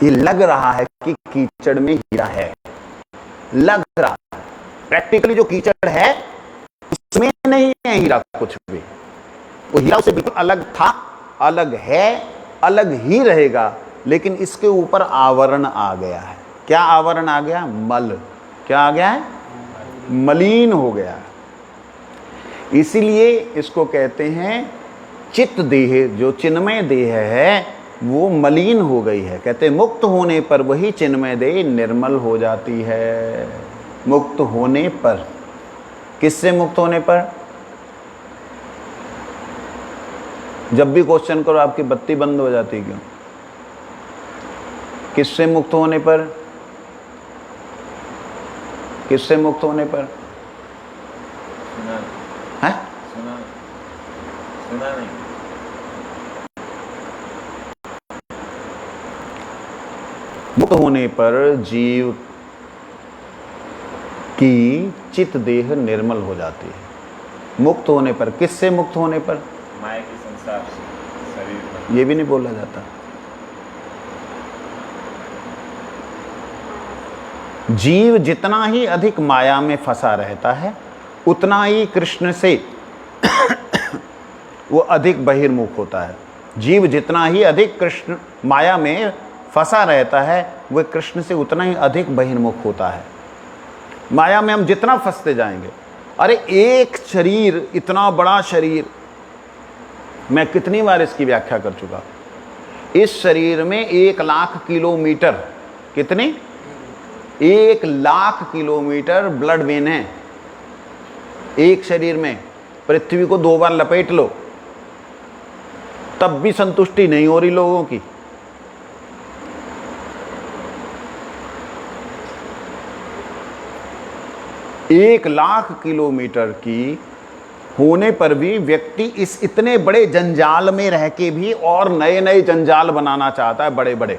ये लग रहा है कि कीचड़ में हीरा है, लग रहा है। प्रैक्टिकली जो कीचड़ है उसमें नहीं है हीरा कुछ भी, वो हीरा उससे बिल्कुल अलग था, अलग है, अलग ही रहेगा, लेकिन इसके ऊपर आवरण आ गया है। क्या आवरण आ गया? मल। क्या आ गया है? मलिन हो गया है। इसीलिए इसको कहते हैं चित्त देह, जो चिन्मय देह है वो मलिन हो गई है। कहते हैं मुक्त होने पर वही चिन्मय देह निर्मल हो जाती है। मुक्त होने पर, किससे मुक्त होने पर? जब भी क्वेश्चन करो आपकी बत्ती बंद हो जाती, क्यों? किससे मुक्त होने पर? किससे मुक्त होने पर? सुना है? सुना सुना नहीं। मुक्त होने पर जीव की चित्त देह निर्मल हो जाती है। मुक्त होने पर, किससे मुक्त होने पर? माया के संसार से शरीर में। ये भी नहीं बोला जाता। जीव जितना ही अधिक माया में फंसा रहता है उतना ही कृष्ण से वो अधिक बहिर्मुख होता है। जीव जितना ही अधिक कृष्ण माया में फंसा रहता है वह कृष्ण से उतना ही अधिक बहिर्मुख होता है। माया में हम जितना फंसते जाएंगे, अरे एक शरीर, इतना बड़ा शरीर, मैं कितनी बार इसकी व्याख्या कर चुका। इस शरीर में 1,00,000 किलोमीटर, कितनी? 1,00,000 किलोमीटर ब्लड वेन है एक शरीर में। पृथ्वी को 2 बार लपेट लो तब भी संतुष्टि नहीं हो रही लोगों की। एक 1,00,000 किलोमीटर की होने पर भी व्यक्ति इस इतने बड़े जंजाल में रह के भी और नए नए जंजाल बनाना चाहता है, बड़े बड़े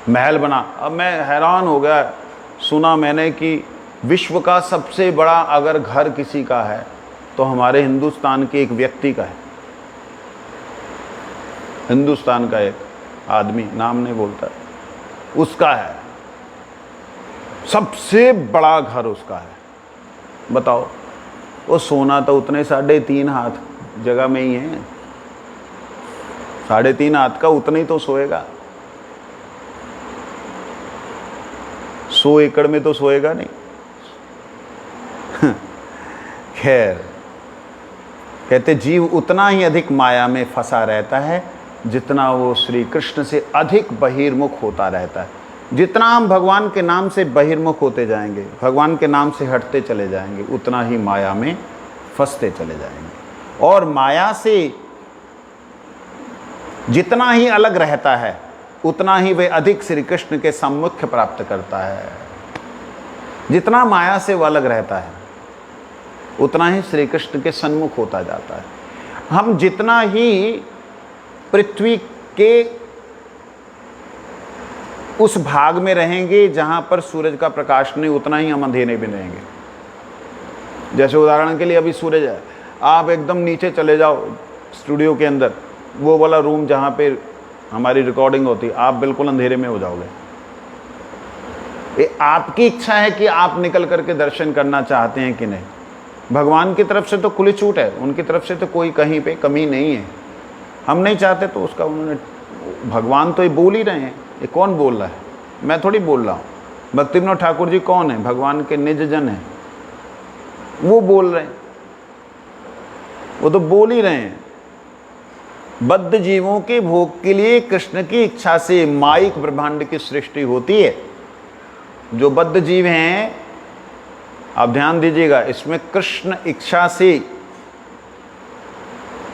महल बना। अब मैं हैरान हो गया, सुना मैंने कि विश्व का सबसे बड़ा अगर घर किसी का है तो हमारे हिंदुस्तान के एक व्यक्ति का है। हिंदुस्तान का एक आदमी, नाम नहीं बोलता, उसका है सबसे बड़ा घर, उसका है। बताओ, वो सोना तो उतने 3.5 हाथ जगह में ही है, 3.5 हाथ का उतना ही तो सोएगा। 100 एकड़ में तो सोएगा नहीं। खैर, कहते जीव उतना ही अधिक माया में फंसा रहता है जितना वो श्री कृष्ण से अधिक बहिर्मुख होता रहता है। जितना हम भगवान के नाम से बहिर्मुख होते जाएंगे, भगवान के नाम से हटते चले जाएंगे, उतना ही माया में फंसते चले जाएंगे। और माया से जितना ही अलग रहता है उतना ही वह अधिक श्री कृष्ण के सम्मुख प्राप्त करता है। जितना माया से वह अलग रहता है उतना ही श्री कृष्ण के सन्मुख होता जाता है। हम जितना ही पृथ्वी के उस भाग में रहेंगे जहां पर सूरज का प्रकाश नहीं, उतना ही हम अंधेरे में रहेंगे। जैसे उदाहरण के लिए अभी सूरज है, आप एकदम नीचे चले जाओ स्टूडियो के अंदर, वो वाला रूम जहां पे हमारी रिकॉर्डिंग होती है, आप बिल्कुल अंधेरे में हो जाओगे। ये आपकी इच्छा है कि आप निकल करके दर्शन करना चाहते हैं कि नहीं। भगवान की तरफ से तो खुली छूट है, उनकी तरफ से तो कोई कहीं पे कमी नहीं है। हम नहीं चाहते तो उसका उन्होंने, भगवान तो ये बोल ही रहे हैं। ये कौन बोल रहा है? मैं थोड़ी बोल रहा हूँ। भक्ति विनोद ठाकुर जी कौन है? भगवान के निज जन हैं, वो बोल रहे हैं, वो तो बोल ही रहे हैं। बद्ध जीवों के भोग के लिए कृष्ण की इच्छा से माइक ब्रह्मांड की सृष्टि होती है। जो बद्ध जीव हैं, आप ध्यान दीजिएगा, इसमें कृष्ण इच्छा से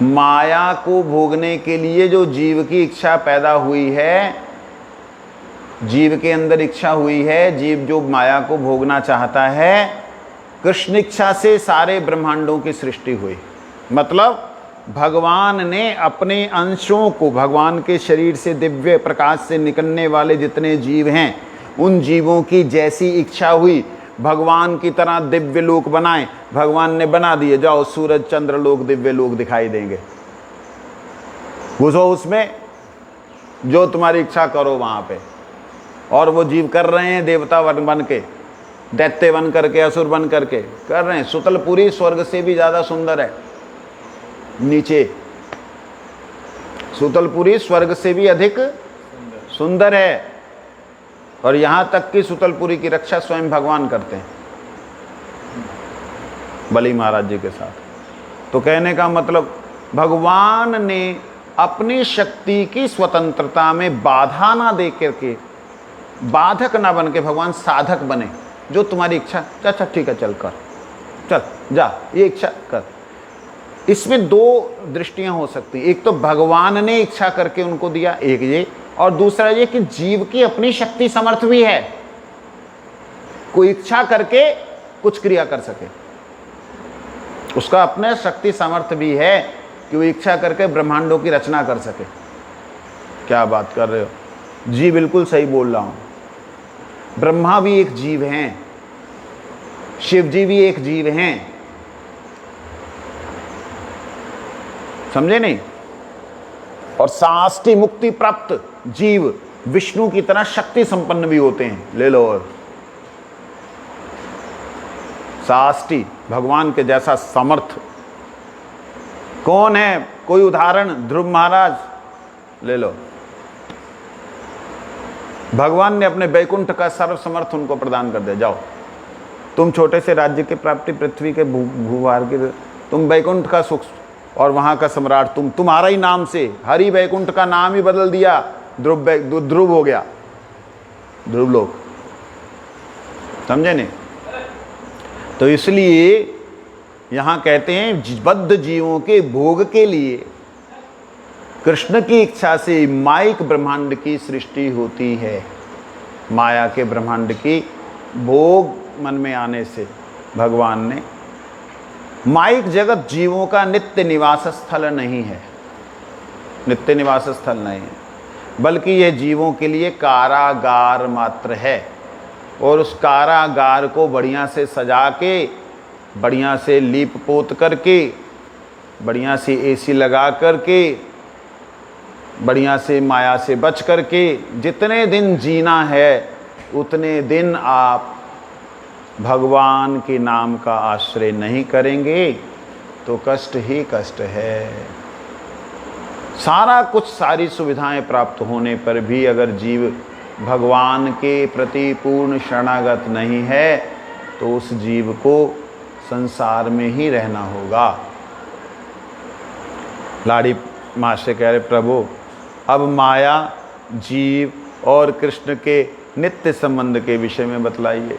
माया को भोगने के लिए जो जीव की इच्छा पैदा हुई है, जीव के अंदर इच्छा हुई है, जीव जो माया को भोगना चाहता है, कृष्ण इच्छा से सारे ब्रह्मांडों की सृष्टि हुई। मतलब भगवान ने अपने अंशों को, भगवान के शरीर से दिव्य प्रकाश से निकलने वाले जितने जीव हैं, उन जीवों की जैसी इच्छा हुई भगवान की तरह दिव्य लोक बनाए, भगवान ने बना दिए। जाओ सूरज चंद्र लोक, दिव्य लोक दिखाई देंगे, घुसो उसमें, जो तुम्हारी इच्छा करो वहां पे। और वो जीव कर रहे हैं देवता बन के, दैत्य बन करके, असुर बन करके कर रहे हैं। सुतलपुरी स्वर्ग से भी ज़्यादा सुंदर है नीचे, सुतलपुरी स्वर्ग से भी अधिक सुंदर है। और यहाँ तक कि सुतलपुरी की रक्षा स्वयं भगवान करते हैं बलि महाराज जी के साथ। तो कहने का मतलब भगवान ने अपनी शक्ति की स्वतंत्रता में बाधा ना दे करके, बाधक ना बन के भगवान साधक बने। जो तुम्हारी इच्छा, अच्छा ठीक है चल कर, चल जा, ये इच्छा कर। इसमें दो दृष्टियां हो सकती, एक तो भगवान ने इच्छा करके उनको दिया, एक ये, और दूसरा ये कि जीव की अपनी शक्ति समर्थ भी है, कोई इच्छा करके कुछ क्रिया कर सके, उसका अपने शक्ति सामर्थ्य भी है कि वो इच्छा करके ब्रह्मांडों की रचना कर सके। क्या बात कर रहे हो जी, बिल्कुल सही बोल रहा हूं। ब्रह्मा भी एक जीव हैं, शिव जी भी एक जीव हैं, समझे नहीं? और साष्टी मुक्ति प्राप्त जीव विष्णु की तरह शक्ति संपन्न भी होते हैं। ले लो, और साष्टी भगवान के जैसा समर्थ कौन है? कोई उदाहरण? ध्रुव महाराज ले लो। भगवान ने अपने वैकुंठ का सर्वसमर्थ उनको प्रदान कर दिया। जाओ, तुम छोटे से राज्य की प्राप्ति, पृथ्वी के भूभार की, तुम वैकुंठ का सुख और वहां का सम्राट, तुम्हारा ही नाम से हरि वैकुंठ का नाम ही बदल दिया, ध्रुव हो गया, ध्रुव लोक। समझे नहीं? तो इसलिए यहां कहते हैं बद्ध जीवों के भोग के लिए कृष्ण की इच्छा से माइक ब्रह्मांड की सृष्टि होती है। माया के ब्रह्मांड की भोग मन में आने से भगवान ने, माइक जगत जीवों का नित्य निवास स्थल नहीं है, नित्य निवास स्थल नहीं है, बल्कि यह जीवों के लिए कारागार मात्र है। और उस कारागार को बढ़िया से सजा के, बढ़िया से लीप पोत करके, बढ़िया से एसी लगा करके, बढ़िया से माया से बच करके जितने दिन जीना है उतने दिन आप भगवान के नाम का आश्रय नहीं करेंगे तो कष्ट ही कष्ट है। सारा कुछ, सारी सुविधाएं प्राप्त होने पर भी अगर जीव भगवान के प्रति पूर्ण शरणागत नहीं है तो उस जीव को संसार में ही रहना होगा। लाड़ी माँ से कह रहे, प्रभु अब माया, जीव और कृष्ण के नित्य संबंध के विषय में बतलाइए।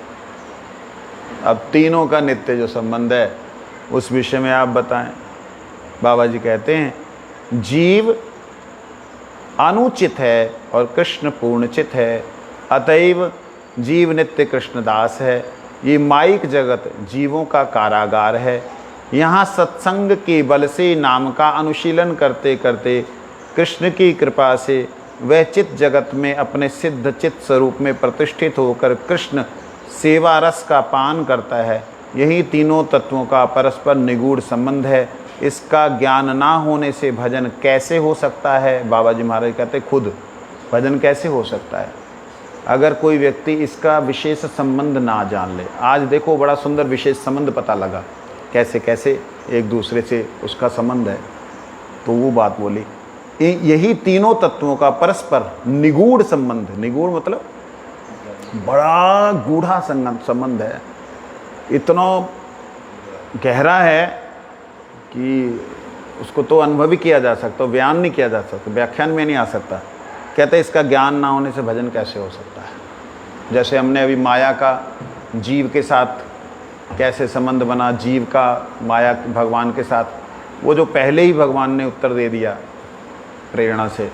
अब तीनों का नित्य जो संबंध है उस विषय में आप बताएं। बाबा जी कहते हैं जीव अनुचित है और कृष्ण पूर्णचित है, अतएव जीव नित्य कृष्णदास है। ये माइक जगत जीवों का कारागार है। यहाँ सत्संग के बल से नाम का अनुशीलन करते करते कृष्ण की कृपा से वह चित्त जगत में अपने सिद्ध चित्त स्वरूप में प्रतिष्ठित होकर कृष्ण सेवा रस का पान करता है। यही तीनों तत्वों का परस्पर निगूढ़ संबंध है। इसका ज्ञान ना होने से भजन कैसे हो सकता है? बाबा जी महाराज कहते खुद भजन कैसे हो सकता है अगर कोई व्यक्ति इसका विशेष संबंध ना जान ले। आज देखो बड़ा सुंदर विशेष संबंध पता लगा, कैसे कैसे एक दूसरे से उसका संबंध है। तो वो बात बोली, यही तीनों तत्वों का परस्पर निगूढ़ संबंध, निगूढ़ मतलब बड़ा गूढ़ा संबंध है, इतना गहरा है कि उसको तो अनुभव ही किया जा सकता, बयान नहीं किया जा सकता, व्याख्यान में नहीं आ सकता। कहते इसका ज्ञान ना होने से भजन कैसे हो सकता है? जैसे हमने अभी माया का जीव के साथ कैसे संबंध बना, जीव का माया भगवान के साथ, वो जो पहले ही भगवान ने उत्तर दे दिया प्रेरणा से,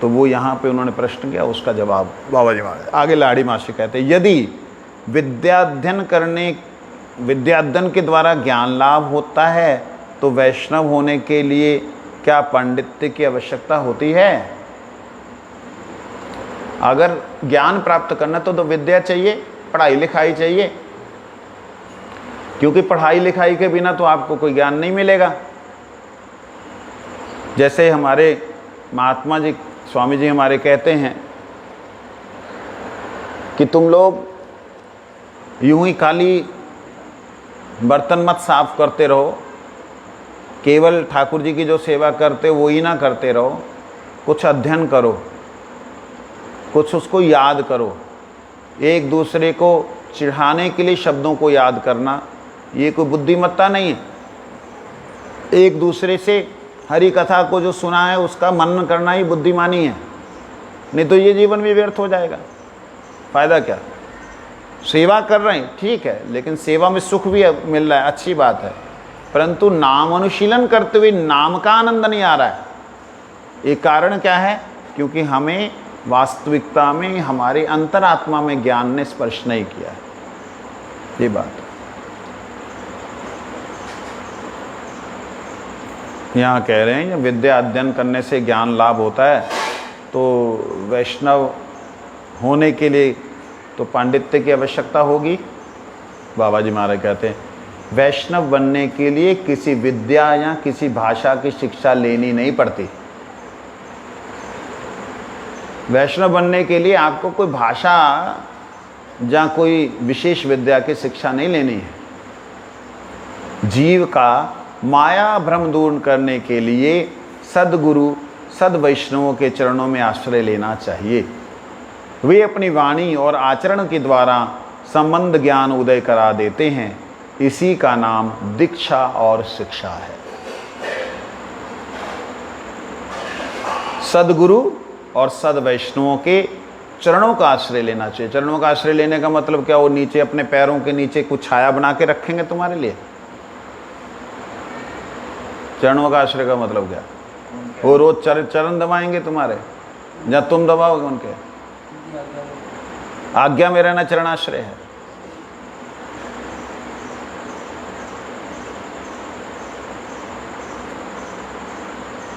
तो वो यहाँ पे उन्होंने प्रश्न किया, उसका जवाब बाबा जी महाराज आगे लाड़ी मासी कहते यदि विद्याध्ययन के द्वारा ज्ञान लाभ होता है तो वैष्णव होने के लिए क्या पांडित्य की आवश्यकता होती है? अगर ज्ञान प्राप्त करना तो विद्या चाहिए, पढ़ाई लिखाई चाहिए, क्योंकि पढ़ाई लिखाई के बिना तो आपको कोई ज्ञान नहीं मिलेगा। जैसे हमारे महात्मा जी, स्वामी जी हमारे कहते हैं कि तुम लोग यूं ही खाली बर्तन मत साफ करते रहो, केवल ठाकुर जी की जो सेवा करते हो वो ही ना करते रहो, कुछ अध्ययन करो, कुछ उसको याद करो। एक दूसरे को चिढ़ाने के लिए शब्दों को याद करना ये कोई बुद्धिमत्ता नहीं है। एक दूसरे से हरि कथा को जो सुना है उसका मनन करना ही बुद्धिमानी है, नहीं तो ये जीवन भी व्यर्थ हो जाएगा। फायदा क्या? सेवा कर रहे हैं ठीक है, लेकिन सेवा में सुख भी मिल रहा है, अच्छी बात है, परंतु नाम अनुशीलन करते हुए नाम का आनंद नहीं आ रहा है। ये कारण क्या है? क्योंकि हमें वास्तविकता में हमारे अंतरात्मा में ज्ञान ने स्पर्श नहीं किया है। ये बात यहाँ कह रहे हैं, विद्या अध्ययन करने से ज्ञान लाभ होता है, तो वैष्णव होने के लिए तो पांडित्य की आवश्यकता होगी। बाबा जी महाराज कहते हैं वैष्णव बनने के लिए किसी विद्या या किसी भाषा की शिक्षा लेनी नहीं पड़ती। वैष्णव बनने के लिए आपको कोई भाषा या कोई विशेष विद्या की शिक्षा नहीं लेनी है। जीव का माया भ्रम दूर करने के लिए सद्गुरु सद वैष्णवों के चरणों में आश्रय लेना चाहिए। वे अपनी वाणी और आचरण के द्वारा संबंध ज्ञान उदय करा देते हैं। इसी का नाम दीक्षा और शिक्षा है। सद्गुरु और सद वैष्णवों के चरणों का आश्रय लेना चाहिए। चरणों का आश्रय लेने का मतलब क्या? वो नीचे अपने पैरों के नीचे कुछ छाया बना के रखेंगे तुम्हारे लिए? चरणों का आश्रय का मतलब क्या? वो रोज चरण दबाएंगे तुम्हारे या तुम दबाओगे उनके? आज्ञा में रहना चरणाश्रय है।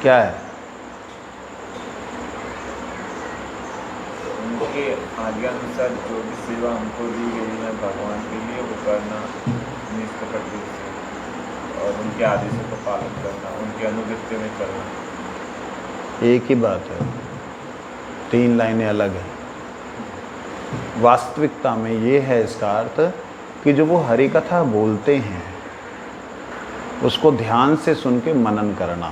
क्या है? उनके आज्ञा अनुसार जो भी सेवा हमको दी गई है भगवान के लिए वो करना निष्कपट रूप से, और उनके आदेशों का पालन करना, उनके अनुगत्य में चलना। एक ही बात है, 3 लाइनें अलग हैं। वास्तविकता में ये है इसका अर्थ कि जो वो हरि कथा बोलते हैं उसको ध्यान से सुन के मनन करना,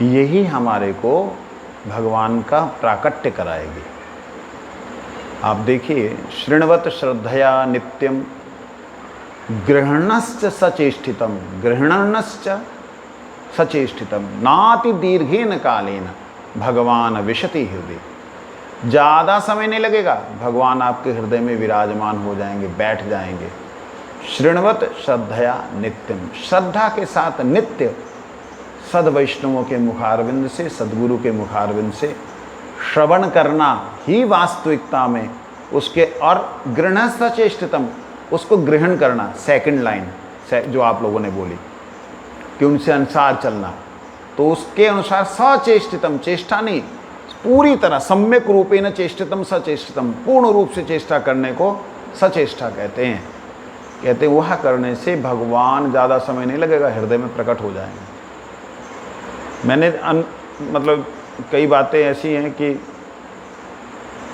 यही हमारे को भगवान का प्राकट्य कराएगी। आप देखिए, शृण्वत श्रद्धया नित्यम गृहणश्च सचेष्टितम, गृहणश्च सचेष्टितम नाति दीर्घेन कालेन भगवान विशति हृदय। ज़्यादा समय नहीं लगेगा, भगवान आपके हृदय में विराजमान हो जाएंगे, बैठ जाएंगे। शृण्वत श्रद्धया नित्यम, श्रद्धा के साथ नित्य सद वैष्णवों के मुखारविंद से, सदगुरु के मुखारविंद से श्रवण करना ही वास्तविकता में उसके, और गृहण सचेष्टितम, उसको ग्रहण करना। सेकंड लाइन जो आप लोगों ने बोली कि उनसे अनुसार चलना, तो उसके अनुसार सचेष्टितम, चेष्टा नहीं, पूरी तरह सम्यक रूपेण चेष्टितम सचेष्टितम, पूर्ण रूप से चेष्टा करने को सचेष्टा कहते हैं। कहते हैं वह करने से भगवान ज़्यादा समय नहीं लगेगा, हृदय में प्रकट हो जाएंगे। मैंने मतलब कई बातें ऐसी हैं कि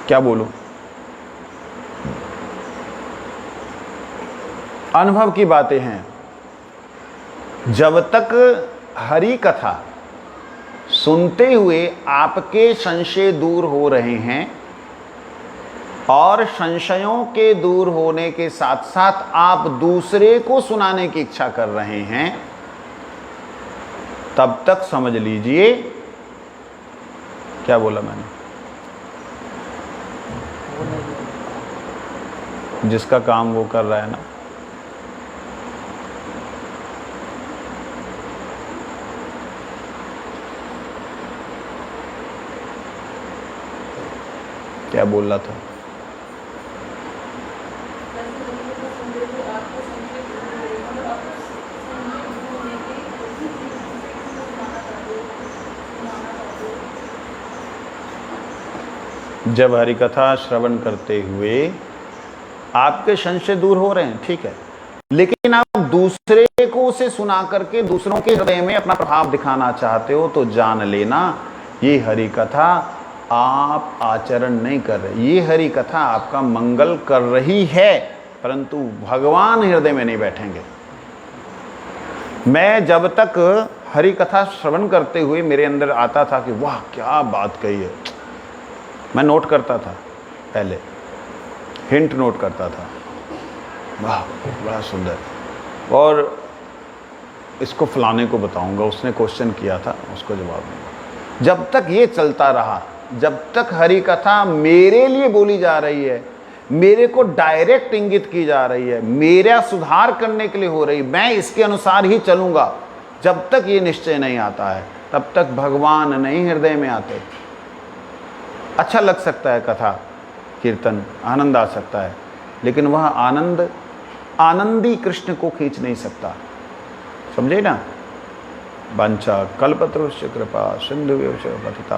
क्या बोलूं, अनुभव की बातें हैं। जब तक हरि कथा सुनते हुए आपके संशय दूर हो रहे हैं और संशयों के दूर होने के साथ साथ आप दूसरे को सुनाने की इच्छा कर रहे हैं, तब तक समझ लीजिए, क्या बोला मैंने, जिसका काम वो कर रहा है ना, क्या बोल रहा था? जब हरि कथा श्रवण करते हुए आपके संशय दूर हो रहे हैं, ठीक है, लेकिन आप दूसरे को उसे सुना करके दूसरों के हृदय में अपना प्रभाव दिखाना चाहते हो, तो जान लेना ये हरि कथा आप आचरण नहीं कर रहे। ये हरि कथा आपका मंगल कर रही है, परंतु भगवान हृदय में नहीं बैठेंगे। मैं जब तक हरि कथा श्रवण करते हुए मेरे अंदर आता था कि वाह क्या बात कही है, मैं नोट करता था, पहले हिंट नोट करता था, वाह बड़ा सुंदर, और इसको फलाने को बताऊंगा, उसने क्वेश्चन किया था, उसको जवाब दूंगा। जब तक ये चलता रहा, जब तक हरि कथा मेरे लिए बोली जा रही है, मेरे को डायरेक्ट इंगित की जा रही है, मेरा सुधार करने के लिए हो रही, मैं इसके अनुसार ही चलूंगा, जब तक ये निश्चय नहीं आता है तब तक भगवान नहीं हृदय में आते। अच्छा लग सकता है कथा कीर्तन, आनंद आ सकता है, लेकिन वह आनंद आनंदी कृष्ण को खींच नहीं सकता। समझे ना? वांछा कल्पतरुश्च कृपा सिंधुभ्यो च पतिता